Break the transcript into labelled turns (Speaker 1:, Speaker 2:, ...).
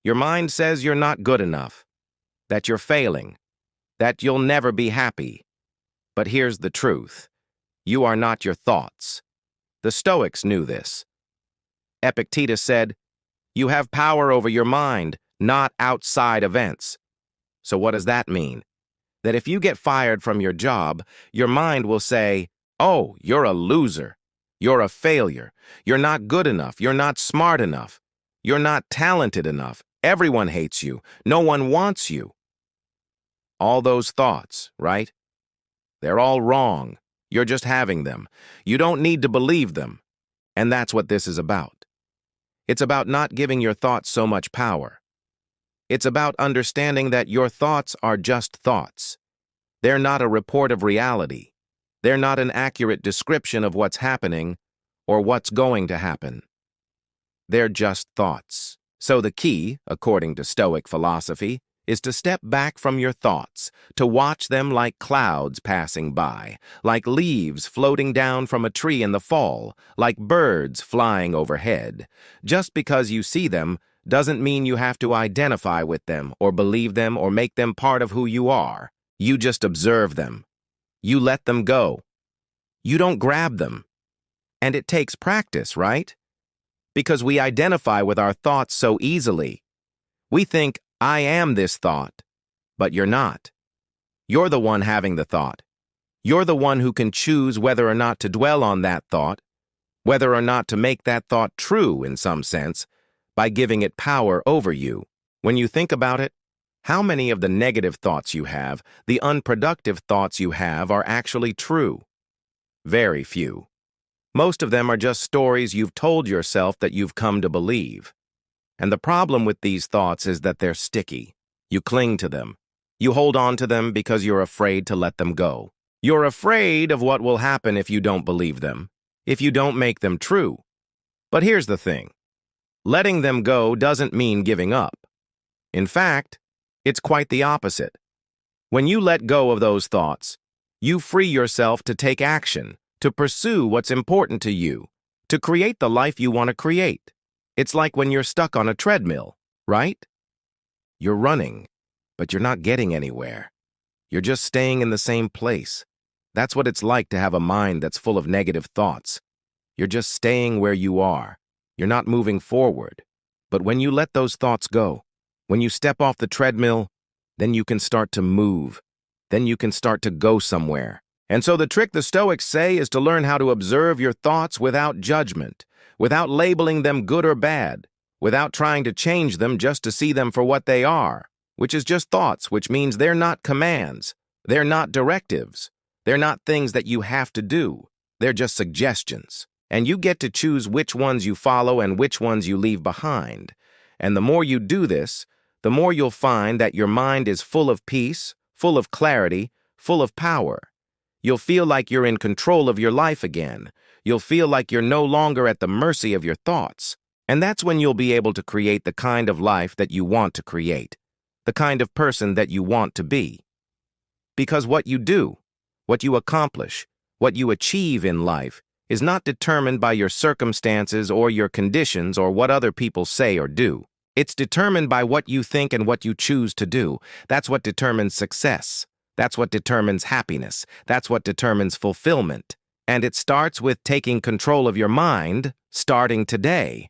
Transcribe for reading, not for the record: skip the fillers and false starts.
Speaker 1: Your mind says you're not good enough, that you're failing, that you'll never be happy. But here's the truth. You are not your thoughts. The Stoics knew this. Epictetus said, "You have power over your mind, not outside events." So what does that mean? That if you get fired from your job, your mind will say, "Oh, you're a loser. You're a failure. You're not good enough. You're not smart enough. You're not talented enough. Everyone hates you. No one wants you." All those thoughts, right? They're all wrong. You're just having them. You don't need to believe them. And that's what this is about. It's about not giving your thoughts so much power. It's about understanding that your thoughts are just thoughts. They're not a report of reality. They're not an accurate description of what's happening or what's going to happen. They're just thoughts. So the key, according to Stoic philosophy, is to step back from your thoughts, to watch them like clouds passing by, like leaves floating down from a tree in the fall, like birds flying overhead. Just because you see them doesn't mean you have to identify with them or believe them or make them part of who you are. You just observe them. You let them go. You don't grab them. And it takes practice, right? Because we identify with our thoughts so easily. We think, "I am this thought," but you're not. You're the one having the thought. You're the one who can choose whether or not to dwell on that thought, whether or not to make that thought true in some sense, by giving it power over you. When you think about it, how many of the negative thoughts you have, the unproductive thoughts you have, are actually true? Very few. Most of them are just stories you've told yourself that you've come to believe. And the problem with these thoughts is that they're sticky. You cling to them. You hold on to them because you're afraid to let them go. You're afraid of what will happen if you don't believe them, if you don't make them true. But here's the thing. Letting them go doesn't mean giving up. In fact, it's quite the opposite. When you let go of those thoughts, you free yourself to take action, to pursue what's important to you, to create the life you want to create. It's like when you're stuck on a treadmill, right? You're running, but you're not getting anywhere. You're just staying in the same place. That's what it's like to have a mind that's full of negative thoughts. You're just staying where you are. You're not moving forward. But when you let those thoughts go, when you step off the treadmill, then you can start to move. Then you can start to go somewhere. And so the trick the Stoics say is to learn how to observe your thoughts without judgment, without labeling them good or bad, without trying to change them just to see them for what they are, which is just thoughts, which means they're not commands. They're not directives. They're not things that you have to do. They're just suggestions. And you get to choose which ones you follow and which ones you leave behind. And the more you do this, the more you'll find that your mind is full of peace, full of clarity, full of power. You'll feel like you're in control of your life again. You'll feel like you're no longer at the mercy of your thoughts. And that's when you'll be able to create the kind of life that you want to create, the kind of person that you want to be. Because what you do, what you accomplish, what you achieve in life is not determined by your circumstances or your conditions or what other people say or do. It's determined by what you think and what you choose to do. That's what determines success. That's what determines happiness. That's what determines fulfillment. And it starts with taking control of your mind, starting today.